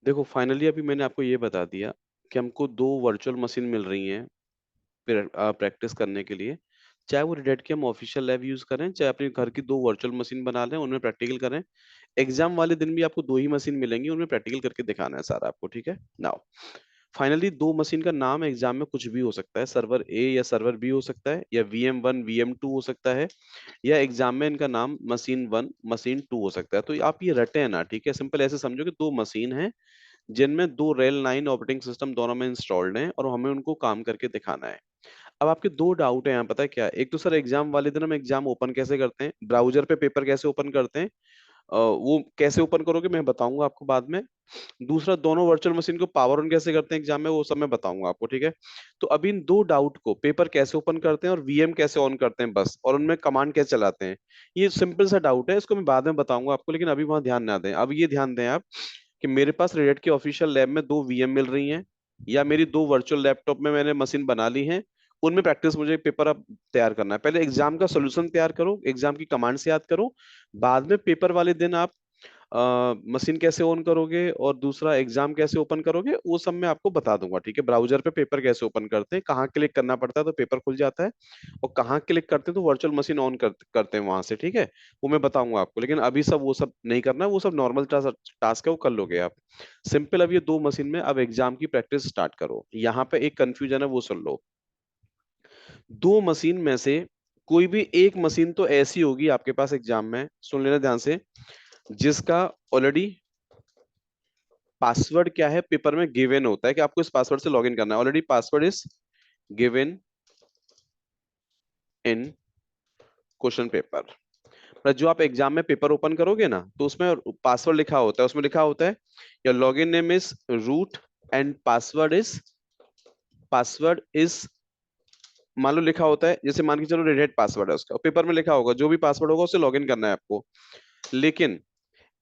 देखो फाइनली अभी मैंने आपको ये बता दिया कि हमको दो वर्चुअल मशीन मिल रही हैं प्रैक्टिस करने के लिए। चाहे वो रेड के हम ऑफिशियल लैब यूज करें, चाहे अपने घर की दो वर्चुअल मशीन बना लें, उनमें प्रैक्टिकल करें। एग्जाम वाले दिन भी आपको दो ही मशीन मिलेंगी, उनमें प्रैक्टिकल करके दिखाना है सारा आपको, ठीक है। नाउ फाइनली दो मशीन का नाम एग्जाम में कुछ भी हो सकता है, सर्वर ए या सर्वर बी हो सकता है, या VM1 VM2 हो सकता है, या एग्जाम में इनका नाम मशीन 1 मशीन 2 हो सकता है। तो आप ये रटे हैं ना, ठीक है। सिंपल ऐसे समझो कि दो मशीन है जिनमें दो रेल 9 ऑपरेटिंग सिस्टम दोनों में इंस्टॉल्ड हैं, और हमें उनको काम करके दिखाना है। अब आपके दो डाउट है यहाँ, पता है क्या। एक तो सर एग्जाम वाले दिन हम एग्जाम ओपन कैसे करते हैं, ब्राउजर पे पेपर कैसे ओपन करते हैं, वो कैसे ओपन करोगे मैं बताऊंगा आपको बाद में। दूसरा, दोनों वर्चुअल मशीन को पावर ऑन कैसे करते हैं एग्जाम में, वो सब मैं बताऊंगा आपको, ठीक है। तो अभी इन दो डाउट को, पेपर कैसे ओपन करते हैं और VM कैसे ऑन करते हैं बस, और उनमें कमांड कैसे चलाते हैं, ये सिंपल सा डाउट है, इसको मैं बाद में बताऊंगा आपको, लेकिन अभी वहां ध्यान ना दें। अब ये ध्यान दें आप कि मेरे पास रेडिट की ऑफिशियल लैब में दो VM मिल रही हैं, या मेरी दो वर्चुअल लैपटॉप में मैंने मशीन बना ली है, उनमें प्रैक्टिस मुझे पेपर अब तैयार करना है। पहले एग्जाम का सोल्यूशन तैयार करो, एग्जाम की कमांड से याद करो, बाद में पेपर वाले दिन आप मशीन कैसे ऑन करोगे और दूसरा एग्जाम कैसे ओपन करोगे, वो सब मैं आपको बता दूंगा, ठीक है। ब्राउजर पे पेपर कैसे ओपन करते हैं, कहाँ क्लिक करना पड़ता है तो पेपर खुल जाता है, और कहाँ क्लिक करते हैं तो वर्चुअल मशीन ऑन करते हैं वहां से, ठीक है। वो मैं बताऊंगा आपको, लेकिन अभी सब वो सब नहीं करना, वो सब नॉर्मल टास्क है, वो कर लोगे आप। सिंपल, अब ये दो मशीन में अब एग्जाम की प्रैक्टिस स्टार्ट करो। यहाँ पे एक कंफ्यूजन है, वो सुन लो। दो मशीन में से कोई भी एक मशीन तो ऐसी होगी आपके पास एग्जाम में, सुन लेना ध्यान से, जिसका ऑलरेडी पासवर्ड क्या है पेपर में गिवन होता है, कि आपको इस पासवर्ड से लॉगिन करना है, already password is given in question paper. पर जो आप एग्जाम में पेपर ओपन करोगे ना, तो उसमें पासवर्ड लिखा होता है, उसमें लिखा होता है your login name is root and password is मान लो लिखा होता है, जैसे मान के चलो रेड हैट पासवर्ड है उसका, और पेपर में लिखा होगा जो भी पासवर्ड होगा उससे लॉगिन करना है आपको। लेकिन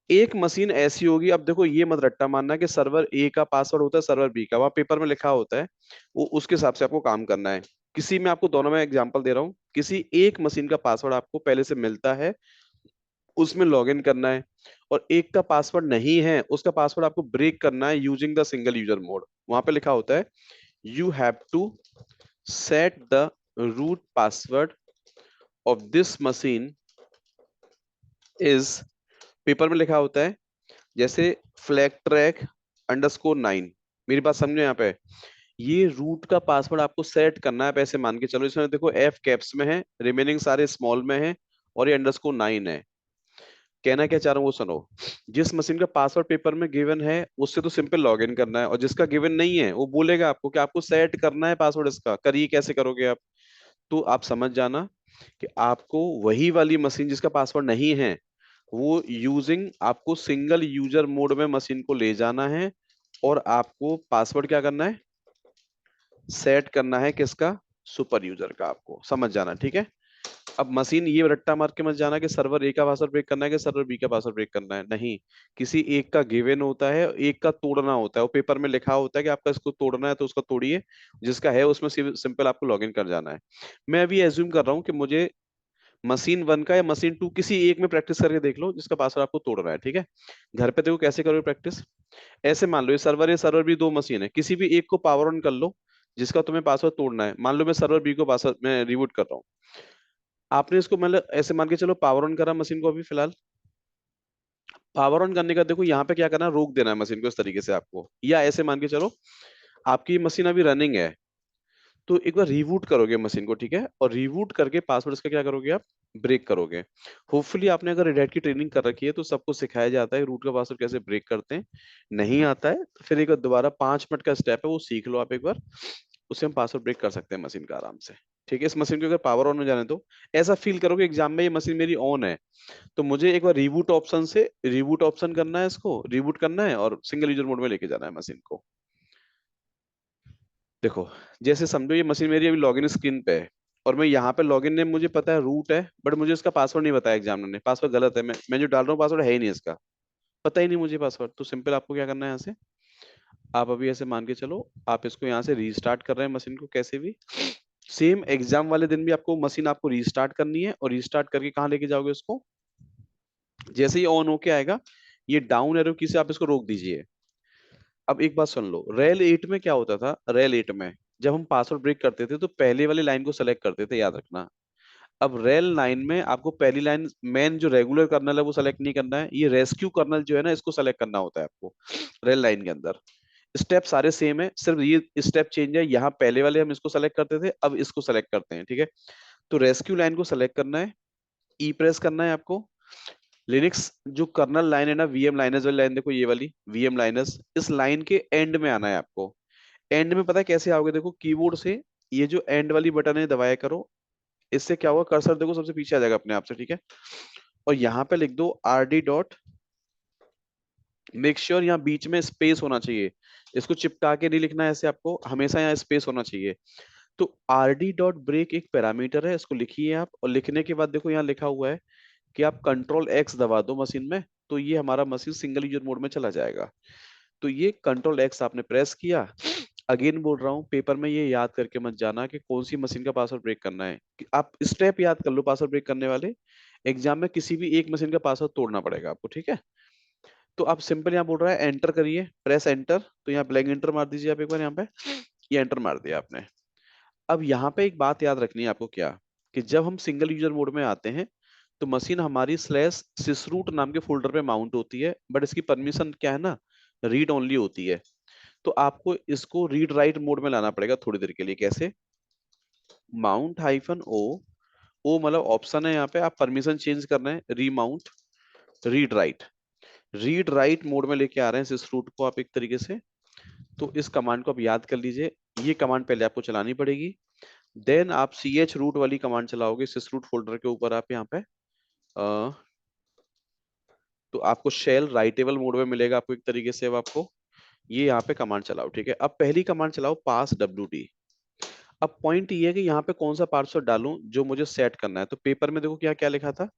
एक मशीन ऐसी होगी, अब देखो ये मत रट्टा मानना कि सर्वर ए का पासवर्ड होता है सर्वर बी का, वहां पेपर में लिखा होता है, वो उसके हिसाब से आपको काम करना है। किसी में आपको दोनों में एग्जांपल दे रहा हूँ, किसी एक मशीन का पासवर्ड आपको पहले से मिलता है, उसमें लॉगिन करना है, और एक का पासवर्ड नहीं है, उसका पासवर्ड आपको ब्रेक करना है using the single user mode. वहां पे लिखा होता है you have to set the root password of this machine is, paper में लिखा होता है जैसे फ्लैग ट्रैक _9। मेरी बात समझो यहाँ पे, ये रूट का पासवर्ड आपको सेट करना है। आप ऐसे मान के चलो, इसमें देखो F कैप्स में है, रिमेनिंग सारे स्मॉल में है, और ये _9 है। कहना क्या चाह रहा हूँ वो सुनो। जिस मशीन का पासवर्ड पेपर में गिवन है उससे तो सिंपल लॉगिन करना है, और जिसका गिवन नहीं है वो बोलेगा आपको कि आपको सेट करना है पासवर्ड इसका, करिए कैसे करोगे आप। तो आप समझ जाना कि आपको वही वाली मशीन जिसका पासवर्ड नहीं है, वो यूजिंग आपको सिंगल यूजर मोड में मशीन को ले जाना है, और आपको पासवर्ड क्या करना है, सेट करना है किसका, सुपर यूजर का। आपको समझ जाना, ठीक है। अब मशीन ये रट्टा मार के मत जाना कि सर्वर ए का पासवर्ड ब्रेक करना है कि सर्वर बी का पासवर्ड ब्रेक करना है, नहीं। किसी एक का गिवन होता है, एक का तोड़ना होता है, वो पेपर में लिखा होता है कि आपका इसको तोड़ना है तो उसका तोड़िए, जिसका है उसमें सिंपल आपको लॉगिन कर जाना है। मैं अभी एज्यूम कर रहा हूँ कि मुझे मशीन 1 का या मशीन 2 किसी एक में प्रैक्टिस करके देख लो जिसका पासवर्ड आपको तोड़ना है, ठीक है। घर पे देखो कैसे करोगे प्रैक्टिस। ऐसे मान लो ये सर्वर है, सर्वर बी, दो मशीन है, किसी भी एक को पावर ऑन कर लो जिसका तुम्हें पासवर्ड तोड़ना है। मान लो मैं सर्वर बी को पासवर्ड मैं रिबूट कर रहा हूँ, आपने इसको मतलब ऐसे मान के चलो पावर ऑन करा मशीन को, अभी फिलहाल पावर ऑन करने का देखो यहाँ पे क्या करना है, रोक देना है मशीन को इस तरीके से आपको, या ऐसे मान के चलो आपकी मशीन अभी रनिंग है, तो एक बार रिबूट करोगे मशीन को, ठीक है, और रिबूट करके पासवर्ड इसका क्या करोगे आप, ब्रेक करोगे। होपफुली आपने अगर रेड हैट की ट्रेनिंग कर रखी है तो सबको सिखाया जाता है रूट का पासवर्ड कैसे ब्रेक करते हैं। नहीं आता है तो फिर एक बार दोबारा 5 मिनट का स्टेप है, वो सीख लो आप एक बार, उससे हम पासवर्ड ब्रेक कर सकते हैं मशीन का आराम से। ठीक है, इस मशीन को अगर पावर ऑन हो जाने दो, ऐसा फील करोगे एग्जाम में ये मशीन मेरी ऑन है, तो मुझे एक बार रिबूट ऑप्शन से रिबूट ऑप्शन करना है, इसको रिबूट करना है और सिंगल यूजर मोड में लेके जाना है मशीन को। देखो, जैसे समझो ये मशीन मेरी अभी लॉगिन स्क्रीन पे है, और मैं यहाँ पे लॉगिन नेम मुझे पता है रूट है, बट मुझे इसका पासवर्ड नहीं बताया एग्जामिनर ने, पासवर्ड गलत है, मैं जो डाल रहा हूँ पासवर्ड है ही नहीं इसका, पता ही नहीं मुझे पासवर्ड। तो सिंपल आपको क्या करना है, यहाँ से आप अभी ऐसे मान के चलो, आप इसको यहाँ से रीस्टार्ट कर रहे हैं मशीन को कैसे भी, सेम एग्जाम वाले दिन भी आपको मशीन आपको रीस्टार्ट करनी है, और रीस्टार्ट करके कहाँ लेके जाओगे उसको, जैसे ही ऑन होके आएगा, ये डाउन एरो की से आप इसको रोक दीजिए, अब एक बात सुन लो, रेल 8 में क्या होता था, रेल 8 में जब हम पासवर्ड ब्रेक करते थे तो पहले वाली लाइन को सेलेक्ट करते थे, याद रखना। अब रेल 9 में आपको पहली लाइन मेन जो रेगुलर कर्नल है वो सेलेक्ट नहीं करना है, ये रेस्क्यू कर्नल जो है ना इसको सेलेक्ट करना होता है आपको रेल 9 के अंदर। स्टेप सारे सेम है, सिर्फ ये स्टेप चेंज है, यहाँ पहले वाले हम इसको सेलेक्ट करते थे, अब इसको सेलेक्ट करते हैं, ठीक है। तो रेस्क्यू लाइन को सेलेक्ट करना है, ई प्रेस करना है आपको। लिनक्स जो कर्नल लाइन है ना, वीएम लाइनर्स वाली लाइन, देखो ये वाली वीएम लाइनर्स, इस लाइन के एंड में आना है आपको। एंड में पता है कैसे आओगे, देखो कीबोर्ड से ये जो एंड वाली बटन है दबाया करो, इससे क्या होगा, कर्सर देखो सबसे पीछे आ जाएगा अपने आप से, ठीक है। और यहाँ पे लिख दो R D dot, make sure यहाँ बीच में स्पेस होना चाहिए, इसको चिपका के नहीं लिखना है ऐसे, आपको हमेशा यहाँ स्पेस होना चाहिए। तो आर डी डॉट ब्रेक एक पैरामीटर है, इसको लिखिए आप, और लिखने के बाद देखो यहाँ लिखा हुआ है कि आप कंट्रोल एक्स दबा दो मशीन में, तो ये हमारा मशीन सिंगल यूजर मोड में चला जाएगा। तो ये कंट्रोल एक्स आपने प्रेस किया। अगेन बोल रहा हूँ, पेपर में ये याद करके मत जाना कि कौन सी मशीन का पासवर्ड ब्रेक करना है, कि आप स्टेप याद कर लो पासवर्ड ब्रेक करने वाले। एग्जाम में किसी भी एक मशीन का पासवर्ड तोड़ना पड़ेगा आपको, ठीक है। तो आप सिंपल यहाँ बोल रहा है एंटर करिए, प्रेस एंटर, तो यहाँ ब्लैंक एंटर मार दीजिए आप एक बार यहाँ पे, ये एंटर मार दिया आपने। अब यहाँ पे एक बात याद रखनी है आपको, क्या कि जब हम सिंगल यूजर मोड में आते हैं तो मशीन हमारी स्लैश सिसरूट नाम के फोल्डर पे माउंट होती है, बट इसकी परमिशन क्या है ना, रीड ओनली होती है। तो आपको इसको रीड राइट मोड में लाना पड़ेगा थोड़ी देर के लिए। कैसे, माउंट हाइफन ओ, ओ मतलब ऑप्शन है यहाँ पे, आप परमिशन चेंज कर रहे हैं, remount read write, read write mode में लेके आ रहे हैं सिस रूट को आप एक तरीके से। तो इस कमांड को आप याद कर लीजिए, ये कमांड पहले आपको चलानी पड़ेगी, देन आप सी एच रूट वाली कमांड चलाओगे सिस रूट फोल्डर के ऊपर, आप यहाँ पे तो आपको शेल राइटेबल मोड में मिलेगा आपको एक तरीके से। अब आपको ये यहाँ पे कमांड चलाओ, ठीक है। अब पहली कमांड चलाओ पास डब्ल्यू डी। अब पॉइंट ये है कि यहाँ पे कौन सा पासवर्ड डालूं जो मुझे सेट करना है, तो पेपर में देखो क्या क्या लिखा था,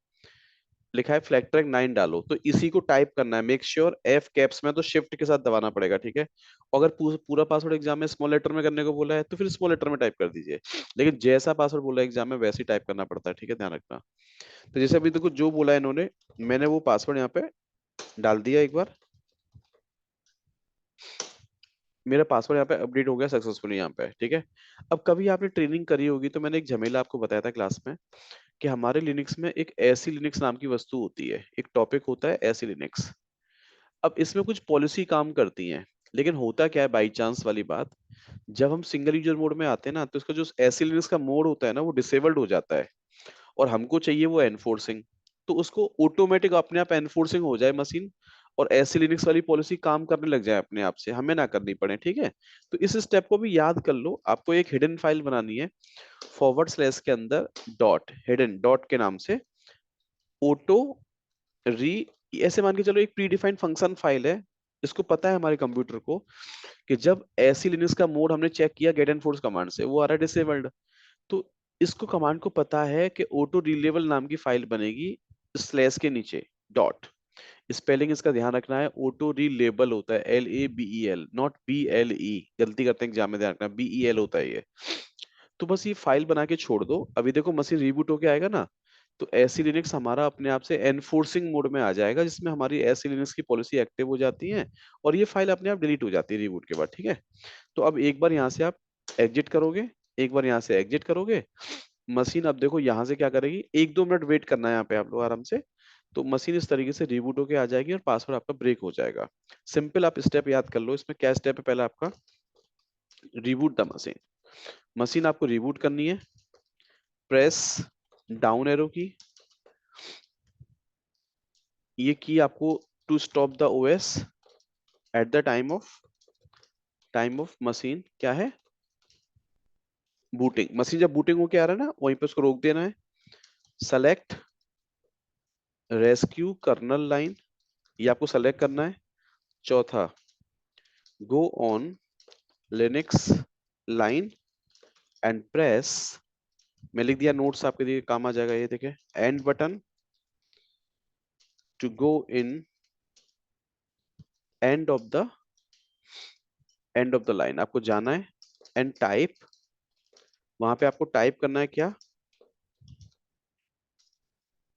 लिखा है फ्लैग ट्रैक 9 डालो, तो इसी को टाइप करना है, मेक श्योर एफ कैप्स में तो शिफ्ट के साथ दबाना पड़ेगा, ठीक है। अगर पूरा पासवर्ड एग्जाम में स्मॉल लेटर में करने को बोला है तो फिर स्मॉल लेटर में टाइप कर दीजिए, लेकिन जैसा पासवर्ड बोला है एग्जाम में वैसे ही टाइप करना पड़ता है, ठीक है, ध्यान रखना। तो जैसे अभी देखो जो बोला है इन्होंने, मैंने वो पासवर्ड यहाँ पे डाल दिया एक बार, मेरा पासवर्ड यहाँ पे अपडेट हो गया सक्सेसफुली यहाँ पे, ठीक है। अब कभी आपने ट्रेनिंग करी होगी तो मैंने एक झमेला आपको बताया था क्लास में, कि हमारे लिनक्स में एक ऐसी लिनक्स नाम की वस्तु होती है, एक टॉपिक होता है ऐसी लिनक्स। अब इसमें कुछ पॉलिसी काम करती हैं, लेकिन होता क्या है, बाई चांस वाली बात, जब हम सिंगल यूजर मोड में आते हैं ना तो इसका जो ऐसी लिनक्स का मोड होता है ना वो डिसेबल्ड हो जाता है, और हमको चाहिए वो एनफोर्सिंग। तो उसको ऑटोमेटिक अपने आप एनफोर्सिंग हो जाए मशीन, और ऐसी लिनक्स वाली पॉलिसी काम करने लग जाए अपने आप से, हमें ना करनी पड़े, ठीक है। तो इस स्टेप को भी याद कर लो, आपको एक हिडन फाइल बनानी है, फॉरवर्ड स्लैश के अंदर डॉट हिडन डॉट के नाम से ऑटो री, ऐसे मान के चलो एक प्री डिफाइंड फंक्शन फाइल है। इसको पता है हमारे कंप्यूटर को कि जब ऐसी लिनक्स का मोड हमने चेक किया गेट एनफोर्स कमांड से, वो आ रहा है डिसेबल्ड। तो इसको कमांड को पता है कि ऑटो रिलेबल नाम की फाइल बनेगी स्लैश के नीचे डॉट। स्पेलिंग इसका ध्यान रखना है, ऑटो रिलेबल होता है LABEL, नॉट BLE, गलती करते हैं एग्जाम में, ध्यान रखना BEL होता है ये। तो बस ये फाइल बना के छोड़ दो, अभी देखो मशीन रीबूट होके आएगा ना, तो ऐसी लिनक्स हमारा अपने आप से एनफोर्सिंग मोड में आ जाएगा, जिसमें हमारी ऐसी लिनक्स की पॉलिसी एक्टिव हो जाती है, और ये फाइल अपने आप डिलीट हो जाती है रीबूट के बाद, ठीक है। तो अब एक बार यहाँ से आप एग्जिट करोगे, एक बार यहाँ से एग्जिट करोगे, मशीन अब देखो यहाँ से क्या करेगी, 1-2 मिनट वेट करना है यहाँ पे आप लोग आराम से। तो मशीन इस तरीके से रीबूट होके आ जाएगी और पासवर्ड आपका ब्रेक हो जाएगा। सिंपल आप स्टेप याद कर लो, इसमें क्या स्टेप है, पहला आपका रीबूट द मशीन, मशीन आपको रीबूट करनी है, प्रेस डाउन एरो की, ये की आपको to stop the OS at the time of machine क्या है, बूटिंग। मशीन जब बूटिंग होके आ रहा है ना वहीं पे उसको रोक देना है। सेलेक्ट रेस्क्यू कर्नल लाइन, ये आपको सेलेक्ट करना है। चौथा, go on Linux line and press, मैं लिख दिया नोट्स आपके लिए काम आ जाएगा, ये देखे end button to go in end of the end of the line, आपको जाना है एंड टाइप, वहां पे आपको टाइप करना है क्या,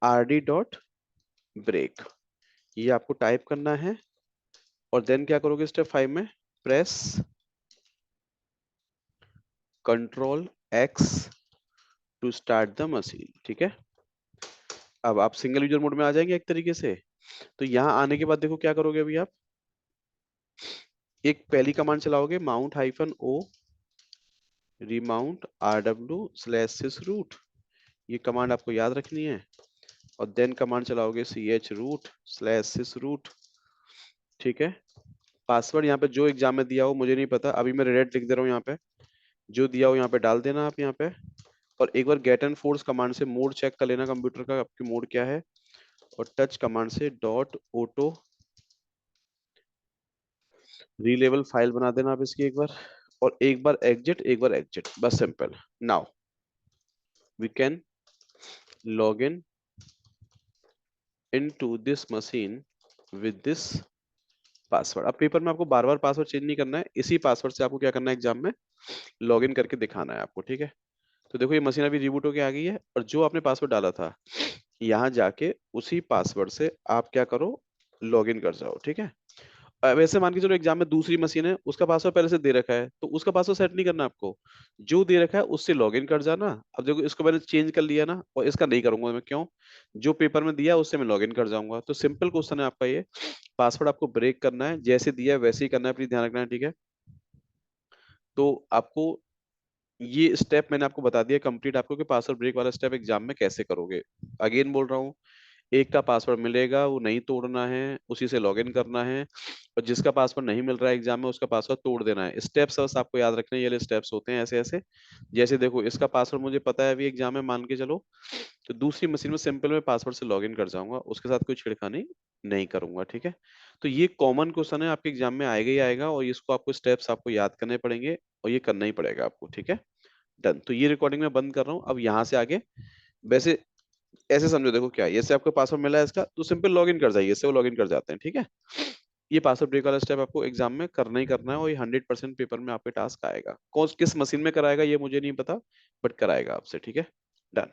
RD.break, ये आपको टाइप करना है। और देन क्या करोगे स्टेप 5 में, press control X to start the machine. ठीक है, अब आप सिंगल यूजर मोड में आ जाएंगे एक तरीके से। तो यहाँ आने के बाद देखो क्या करोगे अभी आप, एक पहली कमांड चलाओगे, माउंट हाइफन ओ रिमाउंट rw/sys रूट, ये कमांड आपको याद रखनी है। और देन कमांड चलाओगे ch root/sys रूट। ठीक है, पासवर्ड यहाँ पे जो एग्जाम में दिया हो मुझे नहीं पता, अभी मैं रेड लिख दे रहा हूँ यहाँ पे, जो दिया हो यहाँ पे डाल देना आप यहाँ पे। और एक बार गेट एंड फोर्स कमांड से मोड चेक कर लेना कंप्यूटर का, आपकी मोड क्या है। और टच कमांड से डॉट ऑटो रीलेबल फाइल बना देना आप इसकी एक बार। और एक बार एग्जिट, एक बार एग्जिट, बस simple. Now we can log in into this machine with this password. अब पेपर में आपको बार बार पासवर्ड चेंज नहीं करना है, इसी पासवर्ड से आपको क्या करना है, एग्जाम में लॉग इन करके दिखाना है आपको। ठीक है, तो देखो ये मशीन अभी रिबूट होके आ गई है, और जो आपने पासवर्ड डाला था यहाँ जाके उसी पासवर्ड से आप क्या करो, लॉग इन कर जाओ। ठीक है, वैसे मान के चलो एग्जाम में दूसरी मशीन है, उसका पासवर्ड पहले से दे रखा है, तो उसका पासवर्ड सेट नहीं करना आपको, जो दे रखा है उससे लॉगिन कर जाना। अब देखो इसको मैंने चेंज कर लिया ना, और इसका नहीं करूंगा मैं, क्यों, जो पेपर में दिया उससे मैं लॉगिन कर जाऊंगा। तो सिंपल क्वेश्चन है आपका ये, पासवर्ड आपको ब्रेक करना है, जैसे दिया है वैसे ही करना है, प्लीज ध्यान रखना है। ठीक है, तो आपको ये स्टेप मैंने आपको बता दिया कंप्लीट आपको, कि पासवर्ड ब्रेक वाला स्टेप एग्जाम में कैसे करोगे। अगेन बोल रहा हूँ, एक का पासवर्ड मिलेगा वो नहीं तोड़ना है, उसी से लॉगिन करना है। और जिसका पासवर्ड नहीं मिल रहा है एग्जाम में, उसका पासवर्ड तोड़ देना है। स्टेप्स बस आपको याद रखने हैं, ये वाले स्टेप्स होते हैं ऐसे ऐसे। जैसे देखो इसका पासवर्ड मुझे पता है अभी एग्जाम में, मान के चलो, तो दूसरी मशीन में सिंपल में पासवर्ड से लॉगिन कर जाऊंगा, उसके साथ कोई छिड़खानी नहीं करूंगा। ठीक है, तो ये कॉमन क्वेश्चन है, आपके एग्जाम में आएगा ही आएगा, और इसको आपको स्टेप्स आपको याद करने पड़ेंगे, और ये करना ही पड़ेगा आपको। ठीक है, डन। तो ये रिकॉर्डिंग मैं बंद कर रहा हूँ, अब यहाँ से आगे वैसे ऐसे समझो, देखो क्या है, जैसे आपको पासवर्ड मिला है इसका, तो सिंपल लॉगिन कर जाइए, इससे वो लॉगिन कर जाते हैं। ठीक है, ये पासवर्ड ब्रेक वाला स्टेप आपको एग्जाम में करना ही करना है, और ये 100% पेपर में आपके टास्क आएगा। कौन किस मशीन में कराएगा ये मुझे नहीं पता, बट कराएगा आपसे। ठीक है, डन।